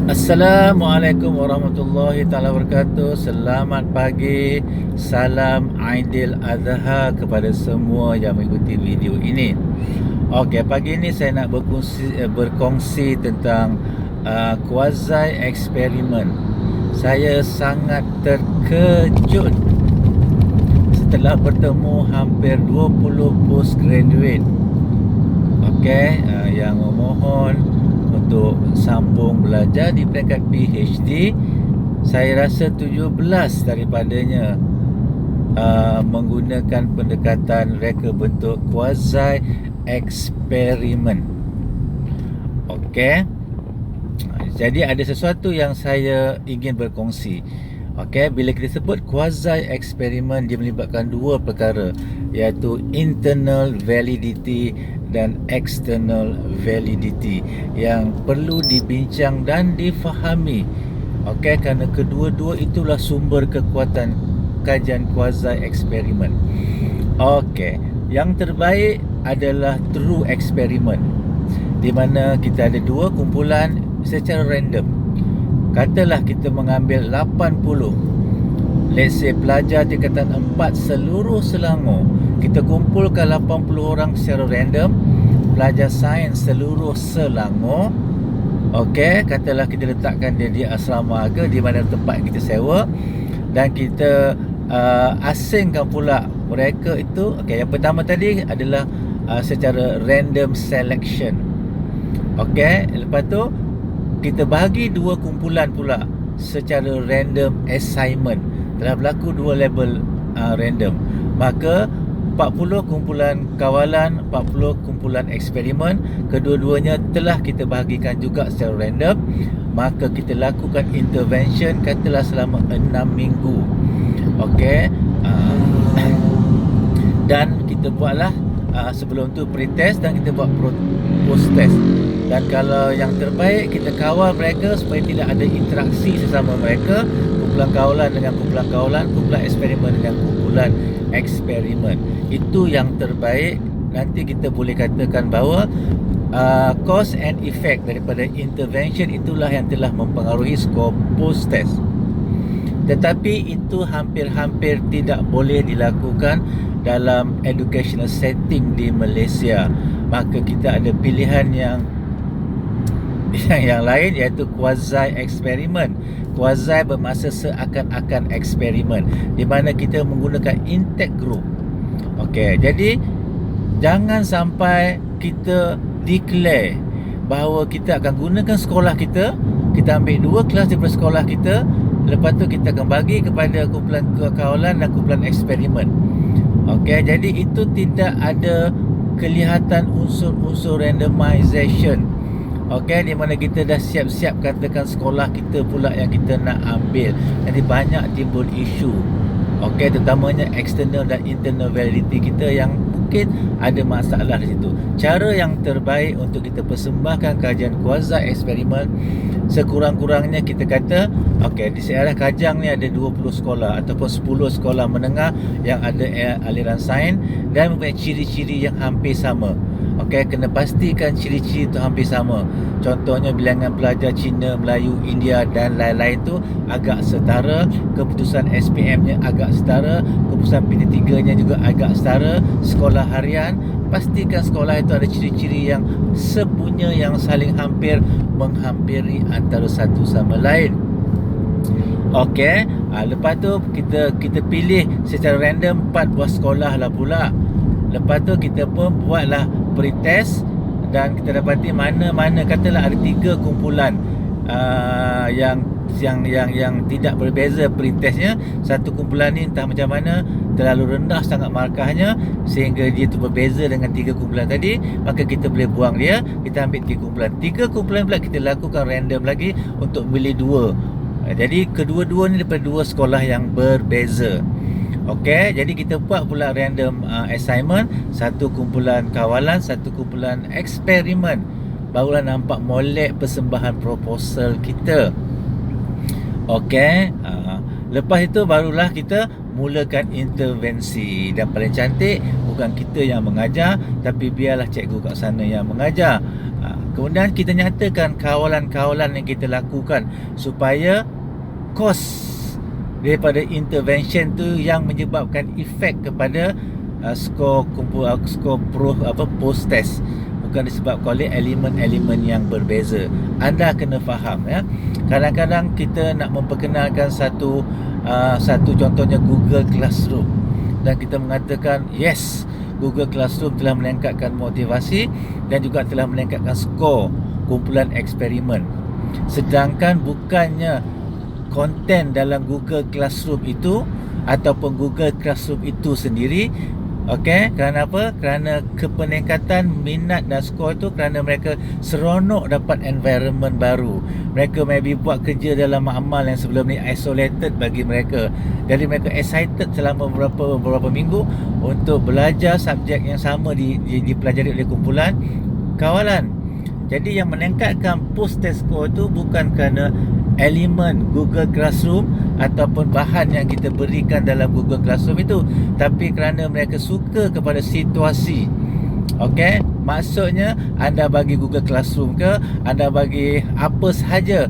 Assalamualaikum warahmatullahi taala wabarakatuh. Selamat pagi. Salam Aidil Adha kepada semua yang mengikuti video ini. Okey, pagi ini saya nak berkongsi tentang quasi eksperimen. Saya sangat terkejut setelah bertemu hampir 20 postgraduate. Okey, yang memohon untuk sambung belajar di peringkat PhD. Saya rasa 17 daripadanya menggunakan pendekatan reka bentuk quasi eksperimen. Okey, jadi ada sesuatu yang saya ingin berkongsi. Okey, bila kita sebut quasi eksperimen, dia melibatkan dua perkara, iaitu internal validity dan external validity yang perlu dibincang dan difahami. Okey, kerana kedua-dua itulah sumber kekuatan kajian quasi eksperimen. Okey, yang terbaik adalah true eksperimen, di mana kita ada dua kumpulan secara random. Katalah kita mengambil 80, let's say pelajar tingkatan 4 seluruh Selangor. Kita kumpulkan 80 orang secara random, pelajar sains seluruh Selangor. Okey, katalah kita letakkan dia di asrama ke di mana tempat kita sewa, dan kita asingkan pula mereka itu. Okey, yang pertama tadi adalah secara random selection. Okey, lepas tu kita bagi dua kumpulan pula secara random assignment. Telah berlaku dua level random. Maka 40 kumpulan kawalan, 40 kumpulan eksperimen, kedua-duanya telah kita bahagikan juga secara random. Maka kita lakukan intervention katalah selama 6 minggu. Okey, dan kita buatlah sebelum tu pre-test dan kita buat post-test. Dan kalau yang terbaik, kita kawal mereka supaya tidak ada interaksi sesama mereka, kumpulan kawalan dengan kumpulan kawalan, kumpulan eksperimen dengan kumpulan eksperimen. Itu yang terbaik. Nanti kita boleh katakan bahawa cause and effect daripada intervention itulah yang telah mempengaruhi skor post-test. Tetapi itu hampir-hampir tidak boleh dilakukan dalam educational setting di Malaysia. Maka kita ada pilihan yang lain, iaitu quasi eksperimen. Quasi bermaksud seakan-akan eksperimen, di mana kita menggunakan intake group. Okey, jadi jangan sampai kita declare bahawa kita akan gunakan sekolah kita, kita ambil dua kelas daripada sekolah kita, lepas tu kita akan bagi kepada kumpulan kawalan dan kumpulan eksperimen. Okey, jadi itu tidak ada kelihatan unsur-unsur randomization. Okey, di mana kita dah siap-siap katakan sekolah kita pula yang kita nak ambil. Jadi banyak timbul isu. Okey, terutamanya external dan internal validity kita yang mungkin ada masalah di situ. Cara yang terbaik untuk kita persembahkan kajian quasi eksperimen, sekurang-kurangnya kita kata, okey, di daerah Kajang ni ada 20 sekolah ataupun 10 sekolah menengah yang ada aliran sains dan mempunyai ciri-ciri yang hampir sama. Okey, kena pastikan ciri-ciri itu hampir sama. Contohnya bilangan pelajar Cina, Melayu, India dan lain-lain tu agak setara, keputusan SPM-nya agak setara, keputusan PT3-nya juga agak setara, sekolah harian, pastikan sekolah itu ada ciri-ciri yang sepunya, yang saling hampir menghampiri antara satu sama lain. Okey, lepas tu kita pilih secara random 4 buah sekolah lah pula. Lepas tu kita pun buatlah pre-test dan kita dapati mana-mana, katalah ada 3 kumpulan yang tidak berbeza pre-testnya. Satu kumpulan ni entah macam mana terlalu rendah sangat markahnya sehingga dia tu berbeza dengan 3 kumpulan tadi, maka kita boleh buang dia, kita ambil 3 kumpulan. 3 kumpulan pula kita lakukan random lagi untuk pilih 2. Jadi kedua-dua ni daripada 2 sekolah yang berbeza. Okey, jadi kita buat pula random assignment, satu kumpulan kawalan, satu kumpulan eksperimen. Barulah nampak molek persembahan proposal kita. Okey, lepas itu barulah kita mulakan intervensi. Dan paling cantik, bukan kita yang mengajar, tapi biarlah cikgu kat sana yang mengajar. Kemudian kita nyatakan kawalan-kawalan yang kita lakukan supaya kos daripada intervention tu yang menyebabkan efek kepada skor post test, bukan disebabkan oleh elemen-elemen yang berbeza. Anda kena faham ya. Kadang-kadang kita nak memperkenalkan satu contohnya Google Classroom, dan kita mengatakan yes, Google Classroom telah meningkatkan motivasi dan juga telah meningkatkan skor kumpulan eksperimen. Sedangkan bukannya konten dalam Google Classroom itu ataupun Google Classroom itu sendiri, okey, kerana apa? Kerana kepeningkatan minat dan skor itu kerana mereka seronok dapat environment baru. Mereka maybe buat kerja dalam amal yang sebelum ni isolated bagi mereka. Jadi mereka excited selama beberapa minggu untuk belajar subjek yang sama dipelajari oleh kumpulan kawalan. Jadi yang meningkatkan post test score itu bukan kerana elemen Google Classroom ataupun bahan yang kita berikan dalam Google Classroom itu, tapi kerana mereka suka kepada situasi. Okey, maksudnya anda bagi Google Classroom ke, anda bagi apa sahaja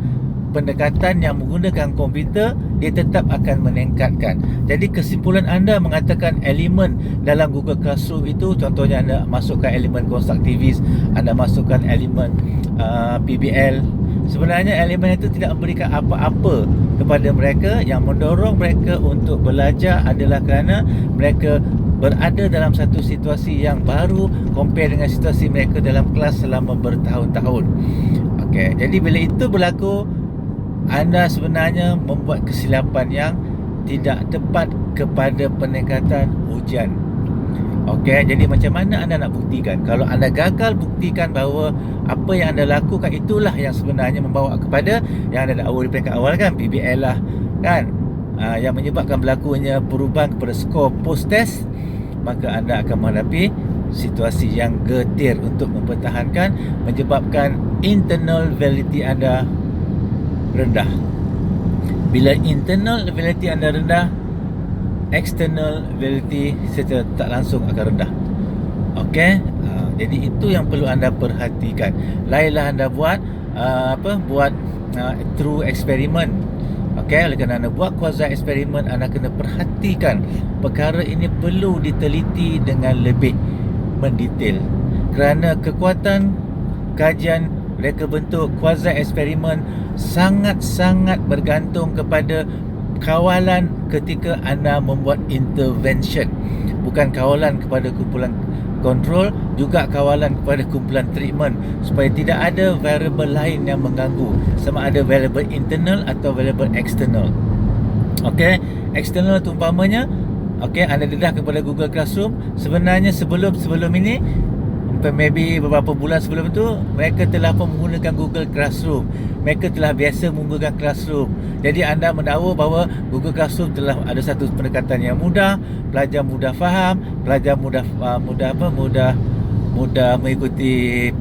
pendekatan yang menggunakan komputer, dia tetap akan meningkatkan. Jadi kesimpulan anda mengatakan elemen dalam Google Classroom itu, contohnya anda masukkan elemen konstruktivis, anda masukkan elemen PBL, sebenarnya elemen itu tidak memberikan apa-apa kepada mereka. Yang mendorong mereka untuk belajar adalah kerana mereka berada dalam satu situasi yang baru compare dengan situasi mereka dalam kelas selama bertahun-tahun. Okey, jadi bila itu berlaku, anda sebenarnya membuat kesilapan yang tidak tepat kepada peningkatan ujian. Okey, jadi macam mana anda nak buktikan? Kalau anda gagal buktikan bahawa apa yang anda lakukan itulah yang sebenarnya membawa kepada yang anda dakwa di peringkat awal kan, PBL lah kan, yang menyebabkan berlakunya perubahan kepada skor post test, maka anda akan menghadapi situasi yang getir untuk mempertahankan, menyebabkan internal validity anda rendah. Bila internal validity anda rendah, external validity secara tak langsung akan rendah. Okey, jadi itu yang perlu anda perhatikan. Lainlah anda buat through eksperimen. Okey, oleh kerana anda buat quasi eksperimen, anda kena perhatikan perkara ini perlu diteliti dengan lebih mendetail, kerana kekuatan kajian reka bentuk quasi eksperimen sangat-sangat bergantung kepada kawalan ketika anda membuat intervention, bukan kawalan kepada kumpulan kontrol, juga kawalan kepada kumpulan treatment, supaya tidak ada variable lain yang mengganggu, sama ada variable internal atau variable external. Okey, external tu umpamanya, okey, anda dedah kepada Google Classroom, sebenarnya sebelum ini, maybe beberapa bulan sebelum tu, mereka telah pun menggunakan Google Classroom, mereka telah biasa menggunakan Classroom. Jadi anda mendakwa bahawa Google Classroom telah ada satu pendekatan yang mudah, pelajar mudah faham, pelajar mudah mengikuti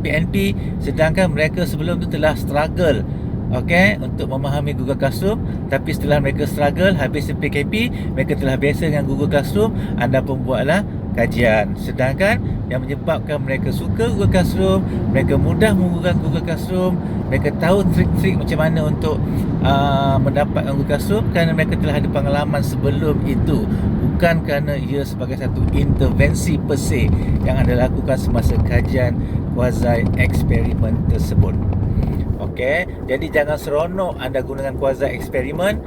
PNP, sedangkan mereka sebelum tu telah struggle, okey, untuk memahami Google Classroom. Tapi setelah mereka struggle habis PKP, mereka telah biasa dengan Google Classroom, anda pun buatlah kajian. Sedangkan yang menyebabkan mereka suka Google Classroom, mereka mudah menggunakan Google Classroom, mereka tahu trik-trik macam mana untuk mendapatkan Google Classroom, kerana mereka telah ada pengalaman sebelum itu, bukan kerana ia sebagai satu intervensi per se yang anda lakukan semasa kajian quasi eksperimen tersebut. Okey, jadi jangan seronok anda gunakan quasi eksperimen.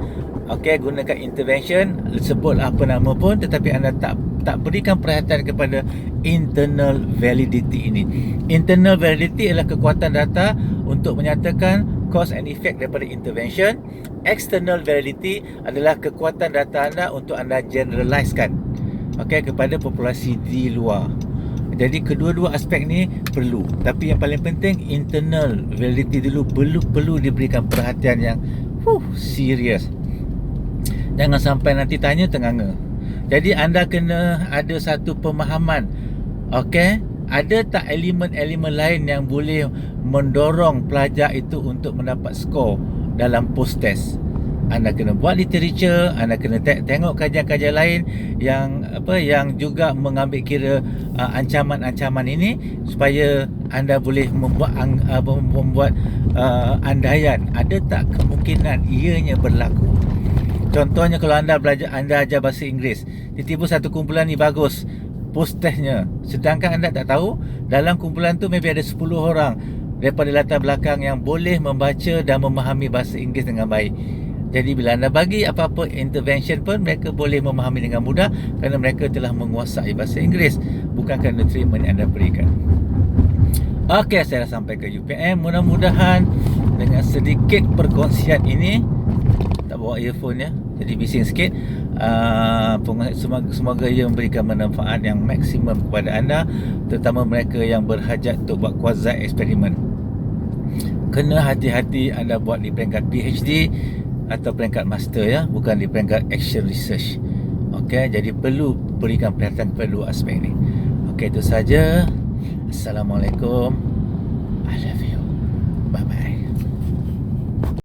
Okey, gunakan intervention, sebut apa nama pun, tetapi anda tak berikan perhatian kepada internal validity ini. Internal validity adalah kekuatan data untuk menyatakan cause and effect daripada intervention. External validity adalah kekuatan data anda untuk anda generalisekan, okey, kepada populasi di luar. Jadi kedua-dua aspek ni perlu, tapi yang paling penting internal validity dulu perlu diberikan perhatian yang serius. Jangan sampai nanti tanya tenganga. Jadi anda kena ada satu pemahaman, okey, ada tak elemen-elemen lain yang boleh mendorong pelajar itu untuk mendapat skor dalam post test. anda kena buat literature, anda kena tengok kajian-kajian lain yang juga mengambil kira ancaman-ancaman ini, supaya anda boleh membuat andaian ada tak kemungkinan ianya berlaku. Contohnya, kalau anda ajar bahasa Inggeris, tiba-tiba satu kumpulan ni bagus post testnya, sedangkan anda tak tahu dalam kumpulan tu maybe ada 10 orang daripada latar belakang yang boleh membaca dan memahami bahasa Inggeris dengan baik. Jadi bila anda bagi apa-apa intervention pun, mereka boleh memahami dengan mudah kerana mereka telah menguasai bahasa Inggeris, bukan kerana treatment yang anda berikan. Okey, saya dah sampai ke UPM. Mudah-mudahan dengan sedikit perkongsian ini, tak bawa earphone ya, jadi bising sikit. Semoga ia memberikan manfaat yang maksimum kepada anda, terutama mereka yang berhajat untuk buat kuazai eksperimen. Kena hati-hati anda buat di peringkat PhD atau peringkat master ya, bukan di peringkat action research. Okey, jadi perlu berikan perhatian kepada dua aspek ini. Okey, itu saja. Assalamualaikum. I love you. Bye bye.